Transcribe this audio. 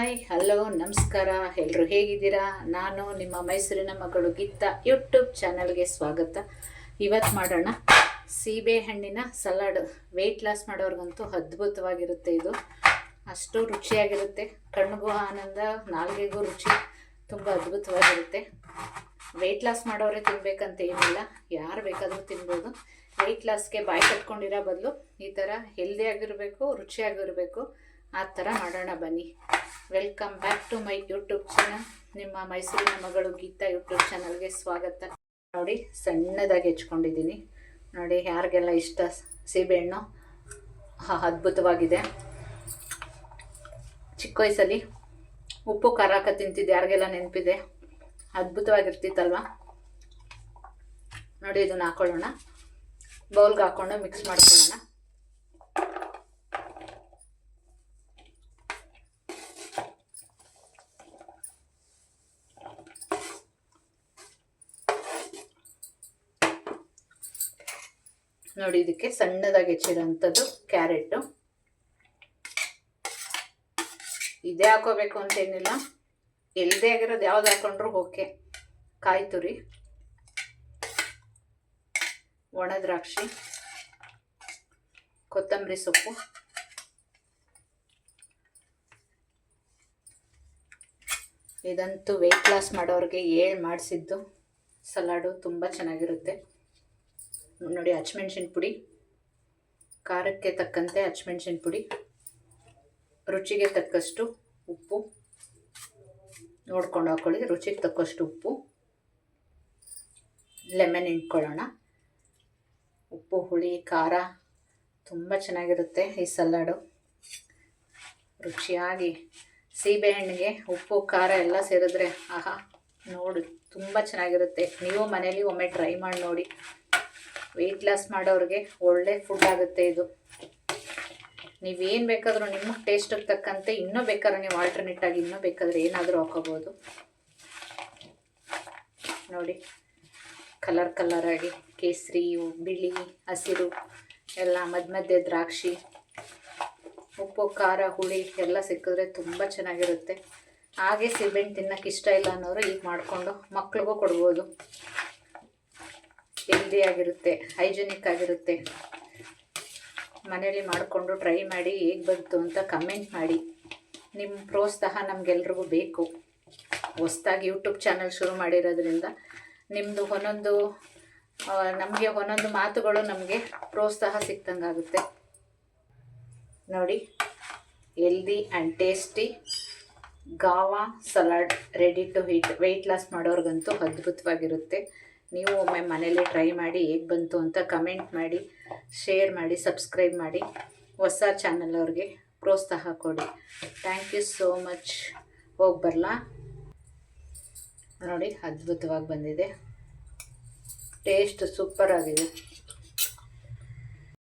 Hi hello ನಮಸ್ಕಾರ. ಎಲ್ಲರೂ ಹೇಗಿದ್ದೀರಾ? ನಾನು ನಿಮ್ಮ ಮೈಸೂರಿನ ಮಗಳು ಗೀತಾ ಯೂಟ್ಯೂಬ್ ಚಾನಲ್ಗೆ ಸ್ವಾಗತ. ಇವತ್ತು ಮಾಡೋಣ ಸೀಬೆ ಹಣ್ಣಿನ ಸಲಾಡ್. ವೆಯ್ಟ್ ಲಾಸ್ ಮಾಡೋರ್ಗಂತೂ ಅದ್ಭುತವಾಗಿರುತ್ತೆ. ಇದು ಅಷ್ಟು ರುಚಿಯಾಗಿರುತ್ತೆ. ಕಣ್ಣಿಗೂ ಆನಂದ, ನಾಲ್ಗೆಗೂ ರುಚಿ, ತುಂಬ ಅದ್ಭುತವಾಗಿರುತ್ತೆ. ವೆಯ್ಟ್ ಲಾಸ್ ಮಾಡೋರೇ ತಿನ್ಬೇಕಂತ ಏನಿಲ್ಲ, ಯಾರು ಬೇಕಾದರೂ ತಿನ್ಬೋದು. ವೆಯ್ಟ್ ಲಾಸ್ಗೆ ಬಾಯಿ ಕಟ್ಕೊಂಡಿರೋ ಬದಲು ಈ ಥರ ಹೆಲ್ದಿಯಾಗಿರಬೇಕು, ರುಚಿಯಾಗಿರಬೇಕು, ಆ ಥರ ಮಾಡೋಣ ಬನ್ನಿ. Welcome back to my YouTube channel. ನಿಮ್ಮ ಮೈಸೂರಿನ ಮಗಳು ಗೀತಾ ಯೂಟ್ಯೂಬ್ ಚಾನಲ್ಗೆ ಸ್ವಾಗತ. ನೋಡಿ, ಸಣ್ಣದಾಗಿ ಹೆಚ್ಕೊಂಡಿದ್ದೀನಿ. ನೋಡಿ, ಯಾರಿಗೆಲ್ಲ ಇಷ್ಟ ಸೀಬೆಹಣ್ಣು, ಅದ್ಭುತವಾಗಿದೆ. ಚಿಕ್ಕ ವಯಸ್ಸಲ್ಲಿ ಉಪ್ಪು ಖಾರ ಹಾಕ ತಿಂತಿದ್ದೆ, ಯಾರಿಗೆಲ್ಲ ನೆನಪಿದೆ? ಅದ್ಭುತವಾಗಿರ್ತಿತ್ತಲ್ವ? ನೋಡಿ, ಇದನ್ನು ಹಾಕೊಳ್ಳೋಣ. ಬೌಲ್ಗೆ ಹಾಕ್ಕೊಂಡು ಮಿಕ್ಸ್ ಮಾಡ್ಕೊಳ್ಳೋಣ. ನೋಡಿ, ಇದಕ್ಕೆ ಸಣ್ಣದಾಗಿ ಹೆಚ್ಚಿರೋಂಥದ್ದು ಕ್ಯಾರೆಟು. ಇದೇ ಹಾಕೋಬೇಕು ಅಂತೇನಿಲ್ಲ, ಎಲ್ದೇ ಆಗಿರೋದು ಯಾವ್ದು ಹಾಕೊಂಡ್ರು ಓಕೆ. ಕಾಯಿ ತುರಿ, ಒಣ ದ್ರಾಕ್ಷಿ, ಕೊತ್ತಂಬರಿ ಸೊಪ್ಪು, ಇದಂತೂ ವೆಯ್ಟ್ ಲಾಸ್ ಮಾಡೋರಿಗೆ ಮಾಡಿಸಿದ್ದು ಸಲಾಡು. ತುಂಬ ಚೆನ್ನಾಗಿರುತ್ತೆ. ನೋಡಿ, ಹಸಿಮೆಣ್ಸಿನ ಪುಡಿ, ಖಾರಕ್ಕೆ ತಕ್ಕಂತೆ ಹಸಿಮೆಣ್ಸಿನ ಪುಡಿ, ರುಚಿಗೆ ತಕ್ಕಷ್ಟು ಉಪ್ಪು ನೋಡ್ಕೊಂಡು ಹಾಕೊಳ್ಳಿ. ರುಚಿಗೆ ತಕ್ಕಷ್ಟು ಉಪ್ಪು, ಲೆಮನ್ ಹಿಂಡ್ಕೊಳ್ಳೋಣ. ಉಪ್ಪು, ಹುಳಿ, ಖಾರ ತುಂಬ ಚೆನ್ನಾಗಿರುತ್ತೆ ಈ ಸಲಾಡು. ರುಚಿಯಾಗಿ ಸೀಬೆಹಣ್ಣಿಗೆ ಉಪ್ಪು ಖಾರ ಎಲ್ಲ ಸೇರಿದ್ರೆ ಆಹಾ, ನೋಡಿ ತುಂಬ ಚೆನ್ನಾಗಿರುತ್ತೆ. ನೀವು ಮನೇಲಿ ಒಮ್ಮೆ ಟ್ರೈ ಮಾಡಿ ನೋಡಿ. ವೆಯ್ಟ್ ಲಾಸ್ ಮಾಡೋರಿಗೆ ಒಳ್ಳೆ ಫುಡ್ ಆಗುತ್ತೆ ಇದು. ನೀವೇನು ಬೇಕಾದರೂ ನಿಮಗೆ ಟೇಸ್ಟಿಗೆ ತಕ್ಕಂತೆ ಇನ್ನೂ ಬೇಕಾದ್ರೆ ನೀವು ಆಲ್ಟರ್ನೇಟಾಗಿ ಇನ್ನೂ ಬೇಕಾದರೆ ಏನಾದರೂ ಹಾಕೋಬೋದು. ನೋಡಿ, ಕಲರಾಗಿ ಕೇಸರಿ, ಬಿಳಿ, ಹಸಿರು ಎಲ್ಲ ಮಧ್ಯೆ ದ್ರಾಕ್ಷಿ, ಉಪ್ಪು ಖಾರ ಹುಳಿ ಎಲ್ಲ ಸಿಕ್ಕಿದ್ರೆ ತುಂಬ ಚೆನ್ನಾಗಿರುತ್ತೆ. ಹಾಗೆ ಸೀಬೆಹಣ್ಣು ತಿನ್ನೋಕೆ ಇಷ್ಟ ಇಲ್ಲ ಅನ್ನೋರು ಈಗ ಮಾಡಿಕೊಂಡು ಮಕ್ಳಿಗೂ ಕೊಡ್ಬೋದು. ಹೆಲ್ದಿ ಆಗಿರುತ್ತೆ, ಹೈಜಿನಿಕ್ ಆಗಿರುತ್ತೆ. ಮನೇಲಿ ಮಾಡಿಕೊಂಡು ಟ್ರೈ ಮಾಡಿ, ಹೇಗೆ ಬಂತು ಅಂತ ಕಮೆಂಟ್ ಮಾಡಿ. ನಿಮ್ಮ ಪ್ರೋತ್ಸಾಹ ನಮಗೆಲ್ರಿಗೂ ಬೇಕು. ಹೊಸ್ದಾಗಿ ಯೂಟ್ಯೂಬ್ ಚಾನಲ್ ಶುರು ಮಾಡಿರೋದ್ರಿಂದ ನಿಮ್ಮದು ನಮಗೆ ಒಂದೊಂದು ಮಾತುಗಳು ನಮಗೆ ಪ್ರೋತ್ಸಾಹ ಸಿಕ್ತಂಗಾಗುತ್ತೆ. ನೋಡಿ, healthy and tasty guava salad ready to eat. Weight loss ಮಾಡೋರ್ಗಂತೂ ಅದ್ಭುತವಾಗಿರುತ್ತೆ. ನೀವು ಒಮ್ಮೆ ಮನೇಲಿ ಟ್ರೈ ಮಾಡಿ, ಹೇಗೆ ಬಂತು ಅಂತ ಕಮೆಂಟ್ ಮಾಡಿ, ಶೇರ್ ಮಾಡಿ, ಸಬ್ಸ್ಕ್ರೈಬ್ ಮಾಡಿ. ಹೊಸ ಚಾನಲ್ ಅವ್ರಿಗೆ ಪ್ರೋತ್ಸಾಹ ಕೊಡಿ. Thank you so much. ಹೋಗಿ ಬರಲಾ? ನೋಡಿ, ಅದ್ಭುತವಾಗಿ ಬಂದಿದೆ. ಟೇಸ್ಟ್ ಸೂಪರ್ ಆಗಿದೆ.